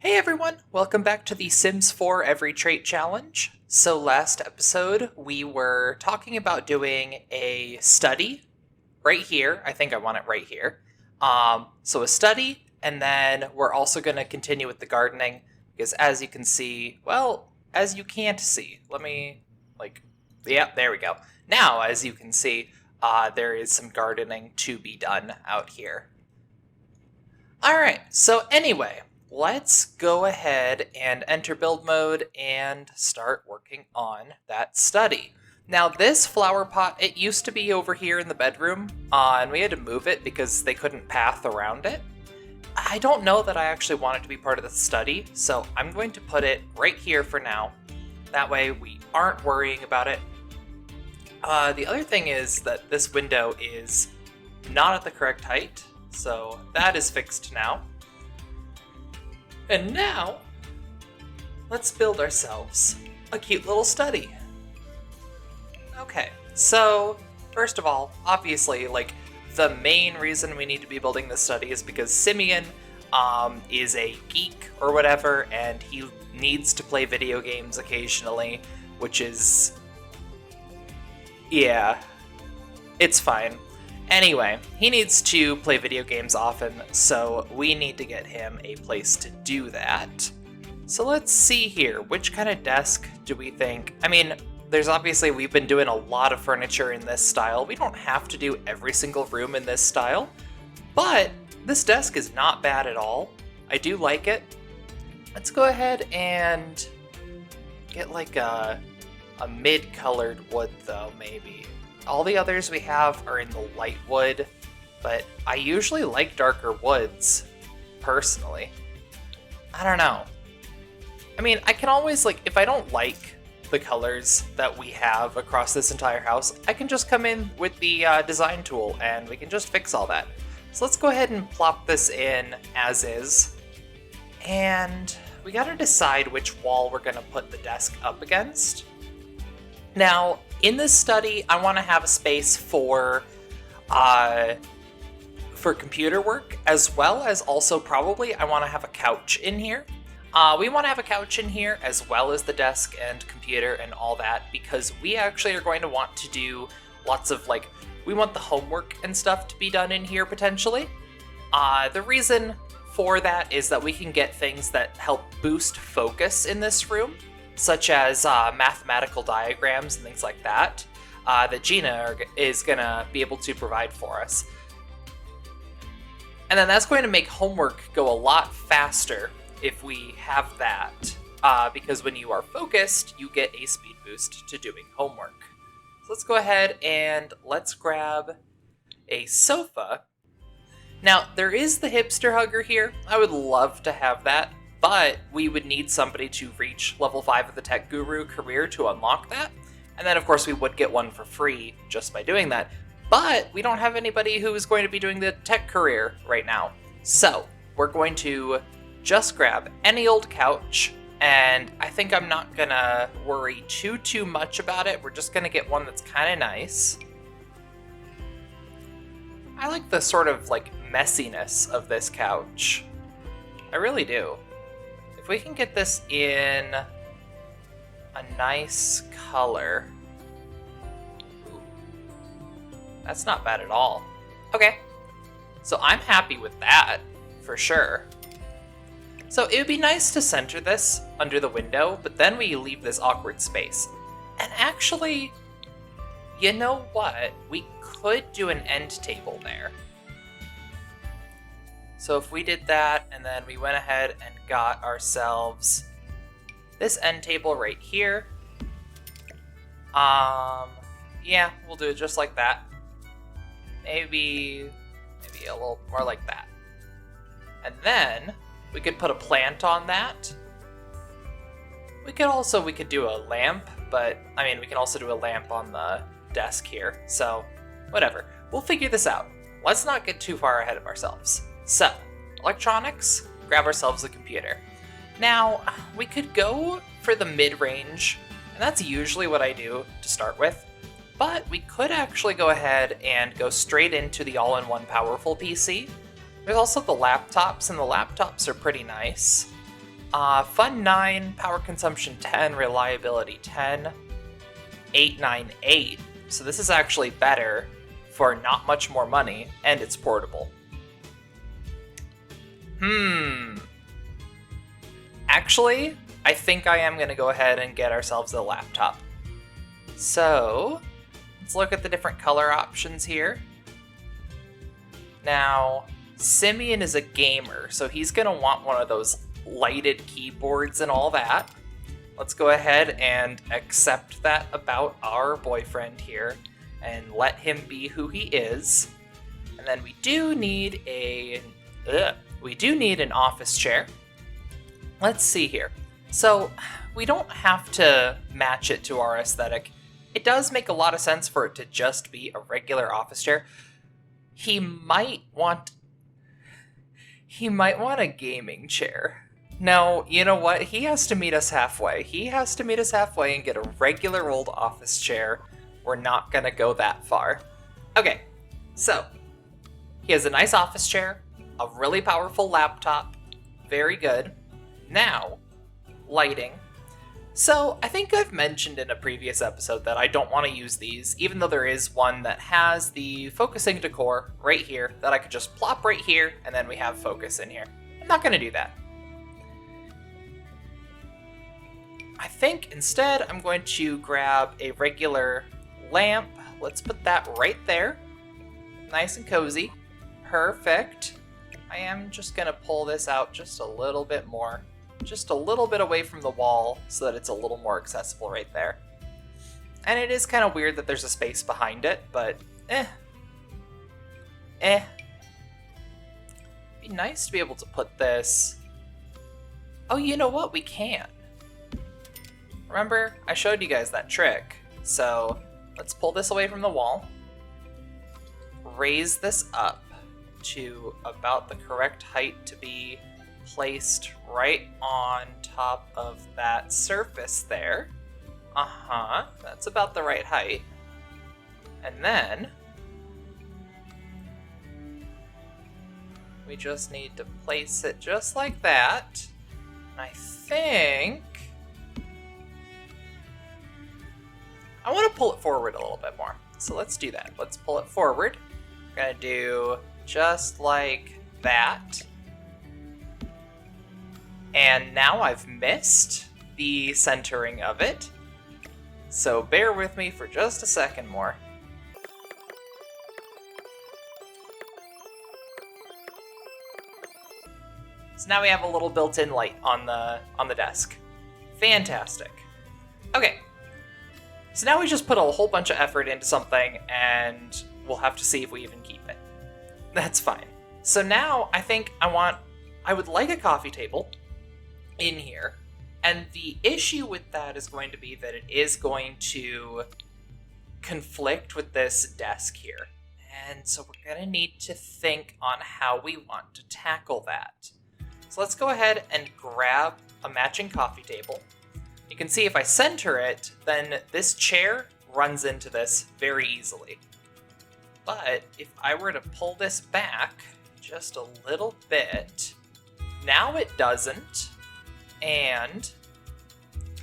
Hey everyone, welcome back to the Sims 4 Every Trait Challenge. So last episode we were talking about doing a study right here. I think I want it right here. So a study, and then we're also going to continue with the gardening because as you can see, well, as you can't see, there we go. Now, as you can see, there is some gardening to be done out here. All right, so anyway, let's go ahead and enter build mode and start working on that study. Now this flower pot, it used to be over here in the bedroom, and we had to move it because they couldn't path around it. I don't know that I actually want it to be part of the study, so I'm going to put it right here for now. That way we aren't worrying about it. The other thing is that this window is not at the correct height, so that is fixed now. And now, let's build ourselves a cute little study. Okay, so first of all, obviously, the main reason we need to be building this study is because Simeon is a geek or whatever, and he needs to play video games occasionally, which is, yeah, it's fine. Anyway, he needs to play video games often, so we need to get him a place to do that. So let's see here, which kind of desk do we think? I mean, we've been doing a lot of furniture in this style. We don't have to do every single room in this style, but this desk is not bad at all. I do like it. Let's go ahead and get like a mid-colored wood though, maybe. All the others we have are in the light wood, but I usually like darker woods, personally. I don't know. I mean, I can always, if I don't like the colors that we have across this entire house, I can just come in with the design tool and we can just fix all that. So let's go ahead and plop this in as is. And we gotta decide which wall we're gonna put the desk up against. Now, in this study, I want to have a space for computer work, as well as also probably I want to have a couch in here. We want to have a couch in here as well as the desk and computer and all that, because we actually are going to want to do lots of we want the homework and stuff to be done in here potentially. The reason for that is that we can get things that help boost focus in this room, such as mathematical diagrams and things like that, that Gina is going to be able to provide for us. And then that's going to make homework go a lot faster if we have that, because when you are focused, you get a speed boost to doing homework. So let's go ahead and let's grab a sofa. Now, there is the hipster hugger here. I would love to have that, but we would need somebody to reach level 5 of the Tech Guru career to unlock that. And then, of course, we would get one for free just by doing that. But we don't have anybody who is going to be doing the tech career right now. So we're going to just grab any old couch, and I think I'm not going to worry too much about it. We're just going to get one that's kind of nice. I like the sort of, messiness of this couch. I really do. If we can get this in a nice color. Ooh, that's not bad at all. Okay, so I'm happy with that, for sure. So it would be nice to center this under the window, but then we leave this awkward space. And actually, you know what? We could do an end table there. So if we did that, and then we went ahead and got ourselves this end table right here. Yeah, we'll do it just like that. Maybe a little more like that. And then we could put a plant on that. We could do a lamp, but I mean, we can also do a lamp on the desk here. So whatever, we'll figure this out. Let's not get too far ahead of ourselves. So, electronics, grab ourselves a computer. Now, we could go for the mid-range, and that's usually what I do to start with, but we could actually go ahead and go straight into the all-in-one powerful PC. There's also the laptops, and the laptops are pretty nice. Fun 9, power consumption 10, reliability 10, 898. So this is actually better for not much more money, and it's portable. Actually, I think I am going to go ahead and get ourselves a laptop. So, let's look at the different color options here. Now, Simeon is a gamer, so he's going to want one of those lighted keyboards and all that. Let's go ahead and accept that about our boyfriend here and let him be who he is. And then we do need an office chair. Let's see here. So we don't have to match it to our aesthetic. It does make a lot of sense for it to just be a regular office chair. He might want a gaming chair. No, you know what? He has to meet us halfway. He has to meet us halfway and get a regular old office chair. We're not gonna go that far. Okay, so he has a nice office chair, a really powerful laptop, very good. Now, lighting. So I think I've mentioned in a previous episode that I don't want to use these, even though there is one that has the focusing decor right here that I could just plop right here, and then we have focus in here. I'm not going to do that. I think instead I'm going to grab a regular lamp. Let's put that right there. Nice and cozy. Perfect. I am just going to pull this out just a little bit more. Just a little bit away from the wall so that it's a little more accessible right there. And it is kind of weird that there's a space behind it, but It'd be nice to be able to put this... Oh, you know what? We can. Remember, I showed you guys that trick. So let's pull this away from the wall. Raise this up to about the correct height to be placed right on top of that surface there. That's about the right height. And then we just need to place it just like that. And I think I want to pull it forward a little bit more. So let's do that. Let's pull it forward. We're gonna do just like that. And now I've missed the centering of it. So bear with me for just a second more. So now we have a little built-in light on the desk. Fantastic. Okay. So now we just put a whole bunch of effort into something, and we'll have to see if we even keep it. That's fine. So now I think I would like a coffee table in here, and the issue with that is going to be that it is going to conflict with this desk here. And so we're going to need to think on how we want to tackle that. So let's go ahead and grab a matching coffee table. You can see if I center it, then this chair runs into this very easily. But if I were to pull this back just a little bit, now it doesn't. And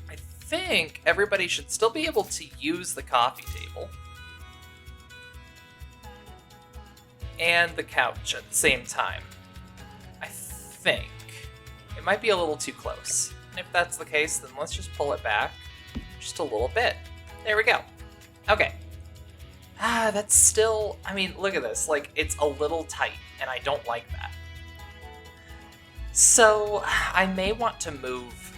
I think everybody should still be able to use the coffee table and the couch at the same time. I think it might be a little too close. And if that's the case, then let's just pull it back just a little bit. There we go. Okay. That's still, I mean, look at this. Like, it's a little tight, and I don't like that. So I may want to move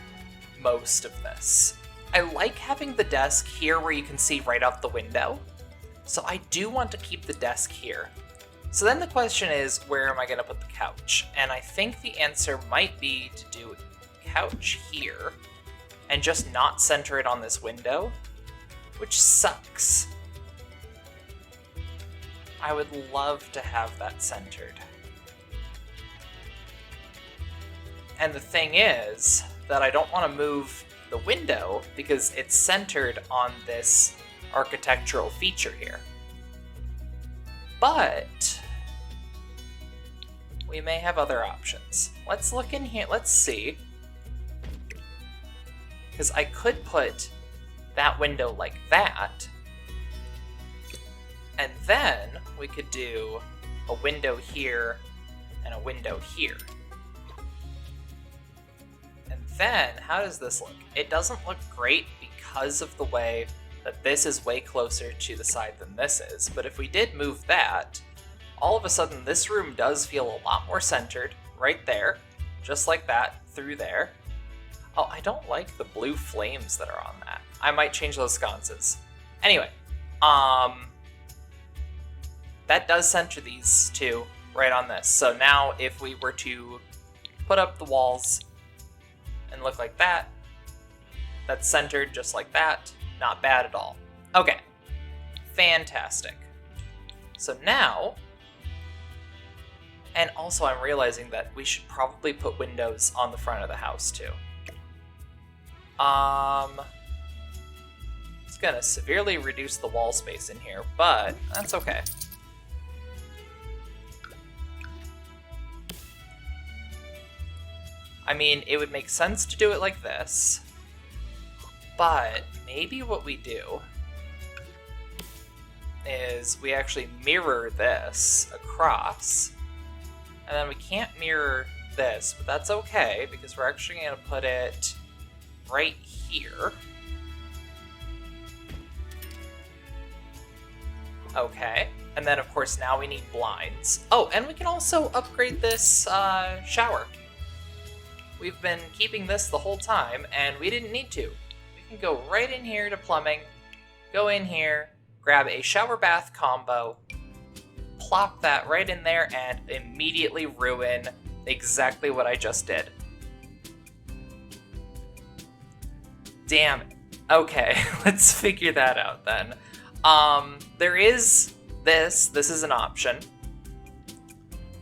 most of this. I like having the desk here where you can see right out the window. So I do want to keep the desk here. So then the question is, where am I going to put the couch? And I think the answer might be to do couch here and just not center it on this window, which sucks. I would love to have that centered. And the thing is that I don't want to move the window because it's centered on this architectural feature here. But we may have other options. Let's look in here. Let's see. Because I could put that window like that, and then we could do a window here and a window here. And then, how does this look? It doesn't look great because of the way that this is way closer to the side than this is, but if we did move that, all of a sudden this room does feel a lot more centered, right there, just like that, through there. Oh, I don't like the blue flames that are on that. I might change those sconces. Anyway, that does center these two right on this. So now if we were to put up the walls and look like that, that's centered just like that. Not bad at all. Okay, fantastic. So now, and also I'm realizing that we should probably put windows on the front of the house too. It's gonna severely reduce the wall space in here, but that's okay. I mean, it would make sense to do it like this, but maybe what we do is we actually mirror this across, and then we can't mirror this, but that's okay, because we're actually going to put it right here. Okay, and then of course now we need blinds. Oh, and we can also upgrade this shower. We've been keeping this the whole time, and we didn't need to. We can go right in here to plumbing, go in here, grab a shower bath combo, plop that right in there, and immediately ruin exactly what I just did. Damn it. Okay, let's figure that out then. There is this. This is an option.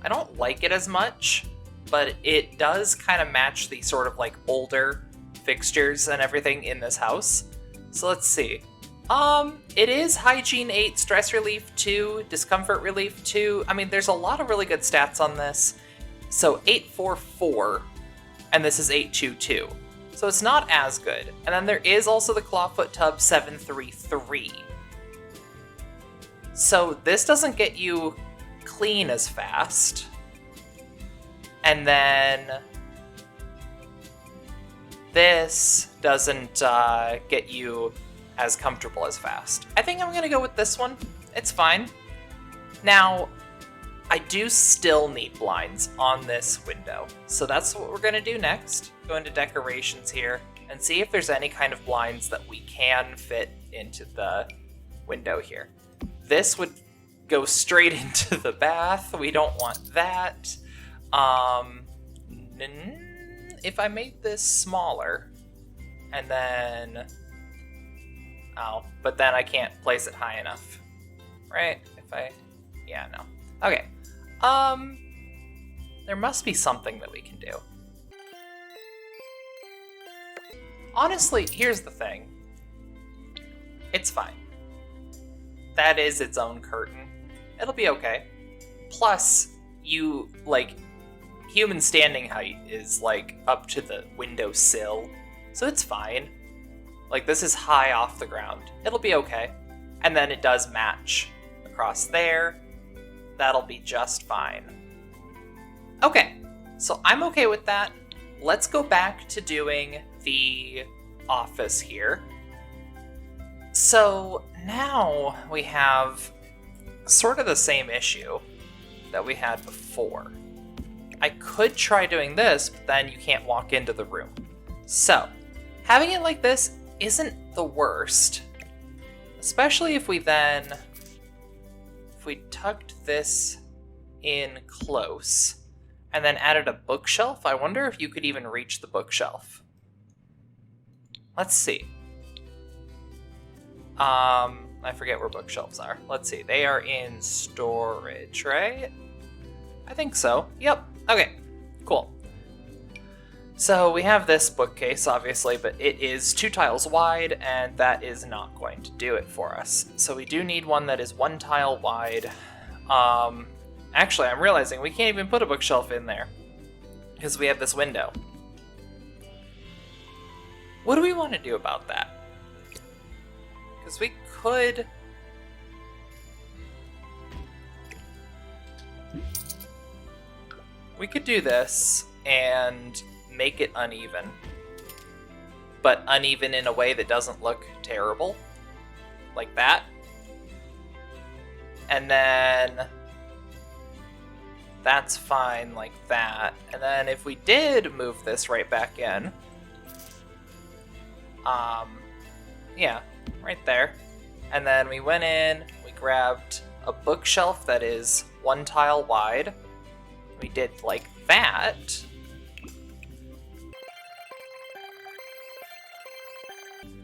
I don't like it as much, but it does kind of match the sort of like older fixtures and everything in this house. So let's see. It is Hygiene 8, Stress Relief 2, Discomfort Relief 2. I mean, there's a lot of really good stats on this. So 844, and this is 822. So it's not as good. And then there is also the Clawfoot Tub 733. So this doesn't get you clean as fast. And then this doesn't get you as comfortable as fast. I think I'm gonna go with this one. It's fine. Now, I do still need blinds on this window. So that's what we're gonna do next. Go into decorations here and see if there's any kind of blinds that we can fit into the window here. This would go straight into the bath. We don't want that. If I made this smaller and then, oh, but then I can't place it high enough, right? Yeah, no. Okay. There must be something that we can do. Honestly, here's the thing. It's fine. That is its own curtain. It'll be okay. Plus, human standing height is, up to the window sill. So it's fine. This is high off the ground. It'll be okay. And then it does match across there. That'll be just fine. Okay, so I'm okay with that. Let's go back to doing the office here. So now we have sort of the same issue that we had before. I could try doing this, but then you can't walk into the room. So having it like this isn't the worst, especially if we tucked this in close and then added a bookshelf. I wonder if you could even reach the bookshelf. Let's see. I forget where bookshelves are. Let's see. They are in storage, right? I think so. Yep. Okay. Cool. So we have this bookcase, obviously, but it is 2 tiles wide, and that is not going to do it for us. So we do need one that is 1 tile wide. Actually, I'm realizing we can't even put a bookshelf in there because we have this window. what do we want to do about that? Because we could... We could do this and make it uneven. But uneven in a way that doesn't look terrible. Like that. And then... That's fine like that. And then if we did move this right back in... yeah, right there. And then we went in, we grabbed a bookshelf that is 1 tile wide. We did like that.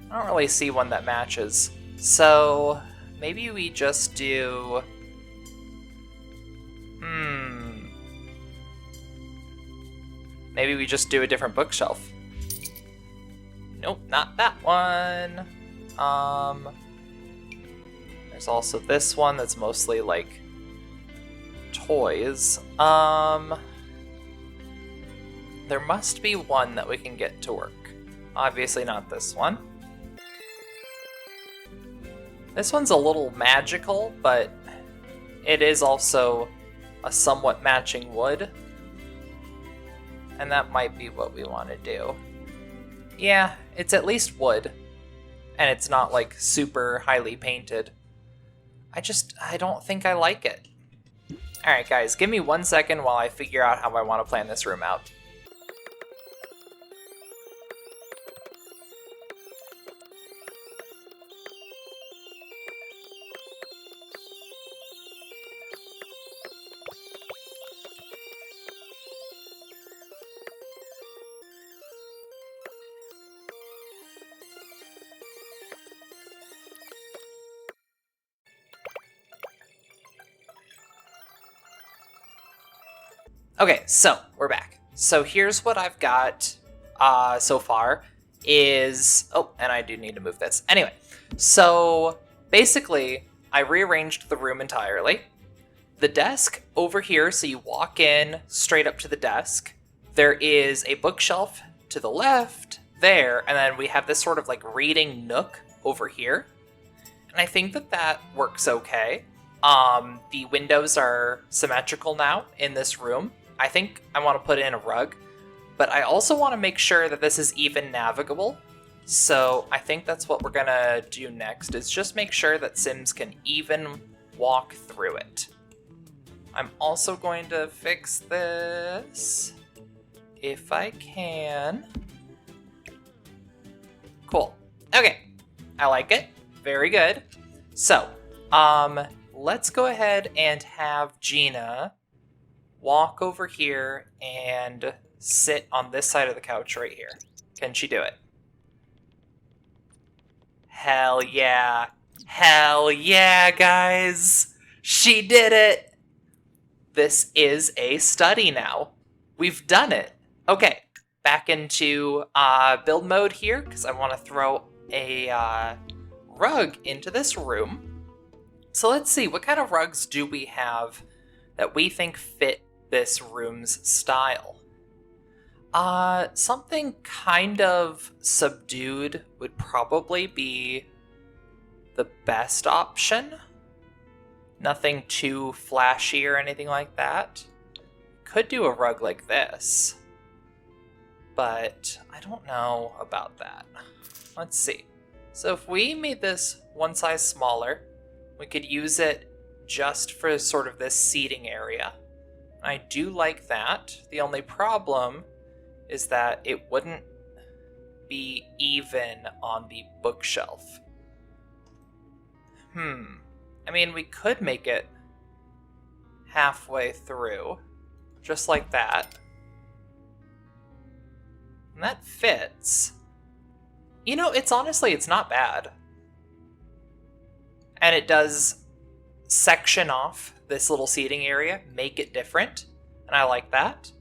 I don't really see one that matches. So maybe we just do... Maybe we just do a different bookshelf. Nope, not that one. There's also this one that's mostly like toys. There must be one that we can get to work. Obviously not this one. This one's a little magical, but it is also a somewhat matching wood. And that might be what we want to do. Yeah, it's at least wood. And it's not like super highly painted. I don't think I like it. Alright guys, give me 1 second while I figure out how I want to plan this room out. Okay, so we're back. So here's what I've got so far is... Oh, and I do need to move this. Anyway, so basically I rearranged the room entirely. The desk over here, so you walk in straight up to the desk. There is a bookshelf to the left there, and then we have this sort of like reading nook over here. And I think that that works okay. The windows are symmetrical now in this room. I think I want to put in a rug, but I also want to make sure that this is even navigable. So I think that's what we're gonna do next, is just make sure that Sims can even walk through it. I'm also going to fix this, if I can. Cool. Okay, I like it. Very good. So, let's go ahead and have Gina walk over here and sit on this side of the couch right here. Can she do it? Hell yeah. Hell yeah, guys. She did it. This is a study now. We've done it. Okay, back into build mode here, because I want to throw a rug into this room. So let's see, what kind of rugs do we have that we think fit this room's style? Something kind of subdued would probably be the best option. Nothing too flashy or anything like that. Could do a rug like this, but I don't know about that. Let's see. So if we made this one size smaller, we could use it just for sort of this seating area. I do like that. The only problem is that it wouldn't be even on the bookshelf. I mean, we could make it halfway through, just like that. And that fits. You know, it's not bad. And it does section off this little seating area, make it different, and I like that.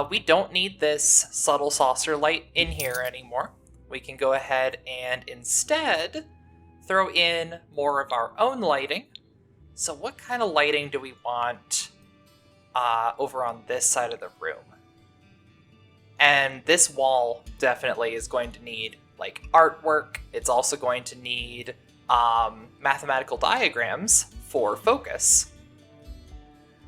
We don't need this subtle saucer light in here anymore. We can go ahead and instead throw in more of our own lighting. So what kind of lighting do we want over on this side of the room? And this wall definitely is going to need like artwork. It's also going to need mathematical diagrams for focus.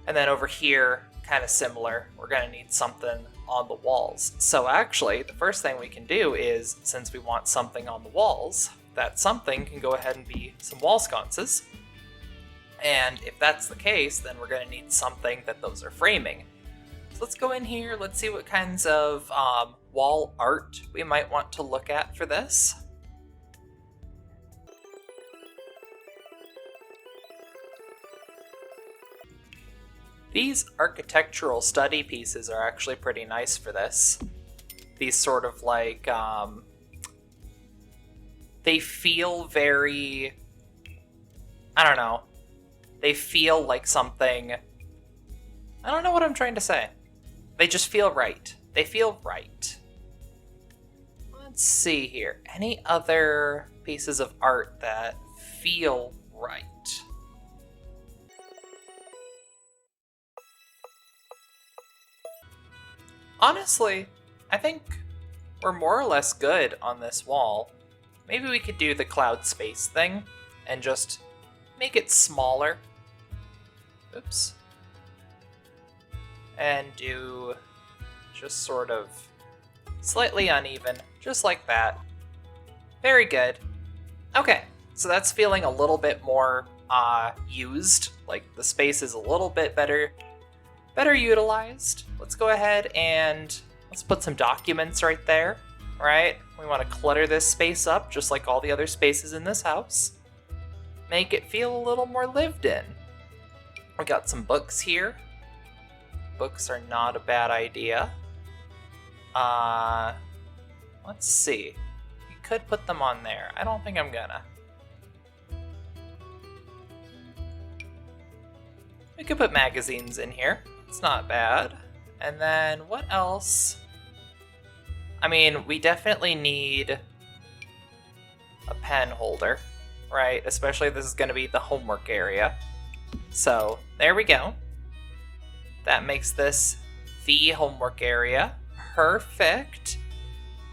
And then over here, kind of similar, we're going to need something on the walls. So actually, the first thing we can do is, since we want something on the walls, that something can go ahead and be some wall sconces. And if that's the case, then we're going to need something that those are framing. So let's go in here, let's see what kinds of wall art we might want to look at for this. These architectural study pieces are actually pretty nice for this. These sort of like, they feel very, I don't know, they feel like something, I don't know what I'm trying to say. They just feel right. They feel right. Let's see here. Any other pieces of art that feel right? Honestly, I think we're more or less good on this wall. Maybe we could do the cloud space thing and just make it smaller. Oops. And do just sort of slightly uneven, just like that. Very good. Okay, so that's feeling a little bit more used, like the space is a little bit better utilized. Let's go ahead and let's put some documents right there, right? We want to clutter this space up just like all the other spaces in this house. Make it feel a little more lived in. We got some books here. Books are not a bad idea. Let's see. We could put them on there. I don't think I'm gonna. We could put magazines in here. It's not bad. And then what else? I mean, we definitely need a pen holder, right? Especially if this is going to be the homework area. So there we go. That makes this the homework area. Perfect.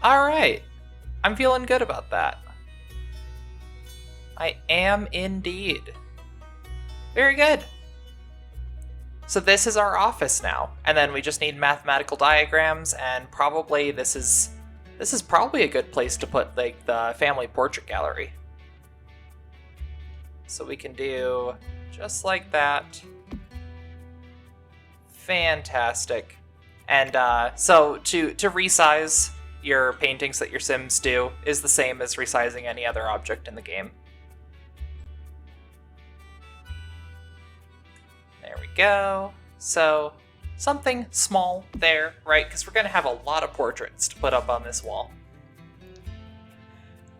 All right. I'm feeling good about that. I am indeed. Very good. So this is our office now, and then we just need mathematical diagrams, and probably this is probably a good place to put like the family portrait gallery. So we can do just like that. Fantastic. And so to resize your paintings that your Sims do is the same as resizing any other object in the game. There we go. So something small there, right? Because we're going to have a lot of portraits to put up on this wall.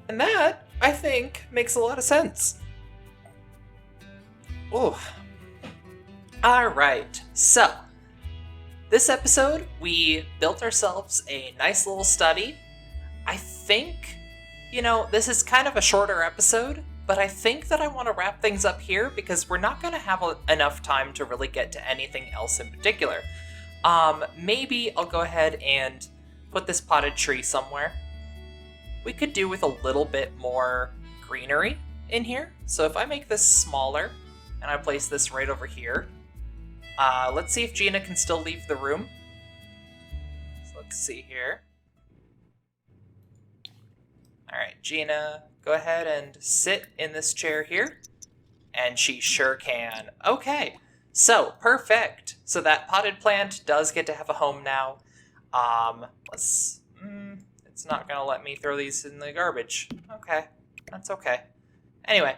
And that, I think, makes a lot of sense. Ooh. All right. So this episode, we built ourselves a nice little study. I think, this is kind of a shorter episode, but I think that I want to wrap things up here because we're not going to have enough time to really get to anything else in particular. Maybe I'll go ahead and put this potted tree somewhere. We could do with a little bit more greenery in here. So if I make this smaller and I place this right over here, let's see if Gina can still leave the room. So let's see here. All right, Gina, go ahead and sit in this chair here. And she sure can. Okay, so perfect. So that potted plant does get to have a home now. It's not gonna let me throw these in the garbage. Okay, that's okay. Anyway,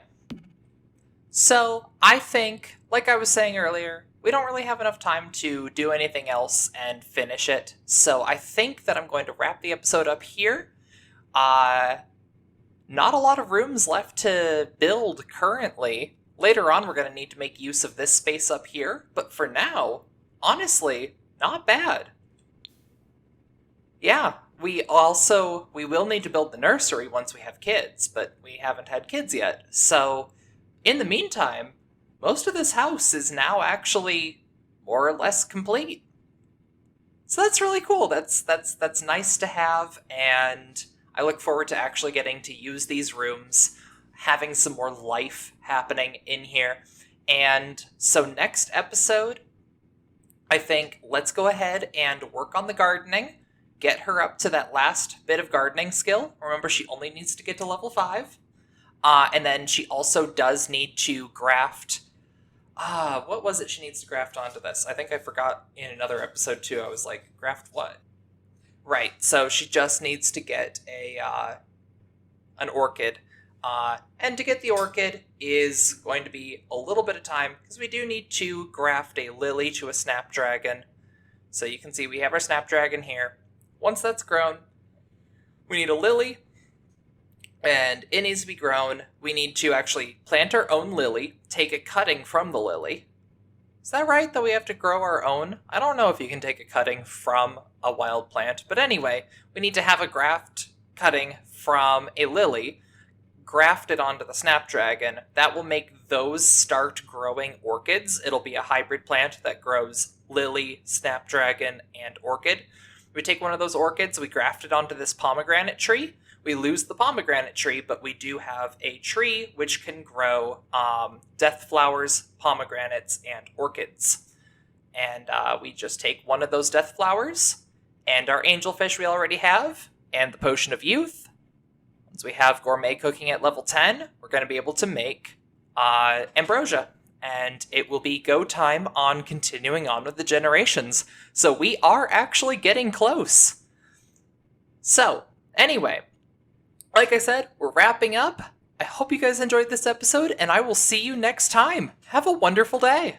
so I think, like I was saying earlier, we don't really have enough time to do anything else and finish it. So I think that I'm going to wrap the episode up here. Not a lot of rooms left to build currently. Later on, we're going to need to make use of this space up here. But for now, honestly, not bad. Yeah, we will need to build the nursery once we have kids, but we haven't had kids yet. So in the meantime, most of this house is now actually more or less complete. So that's really cool. That's nice to have, and I look forward to actually getting to use these rooms, having some more life happening in here. And so next episode, I think let's go ahead and work on the gardening, get her up to that last bit of gardening skill. Remember, she only needs to get to level 5. And then she also does need to graft. What was it she needs to graft onto this? I think I forgot in another episode too. I was like, graft what? Right. So she just needs to get an orchid. And to get the orchid is going to be a little bit of time because we do need to graft a lily to a snapdragon. So you can see we have our snapdragon here. Once that's grown, we need a lily, and it needs to be grown. We need to actually plant our own lily, take a cutting from the lily. Is that right, that we have to grow our own? I don't know if you can take a cutting from a wild plant, but anyway, we need to have a graft cutting from a lily, graft it onto the snapdragon. That will make those start growing orchids. It'll be a hybrid plant that grows lily, snapdragon, and orchid. We take one of those orchids, we graft it onto this pomegranate tree. We lose the pomegranate tree, but we do have a tree which can grow death flowers, pomegranates, and orchids. And we just take one of those death flowers, and our angelfish we already have, and the potion of youth. Once we have gourmet cooking at level 10, we're going to be able to make ambrosia. And it will be go time on continuing on with the generations. So we are actually getting close. So, anyway, like I said, we're wrapping up. I hope you guys enjoyed this episode, and I will see you next time. Have a wonderful day.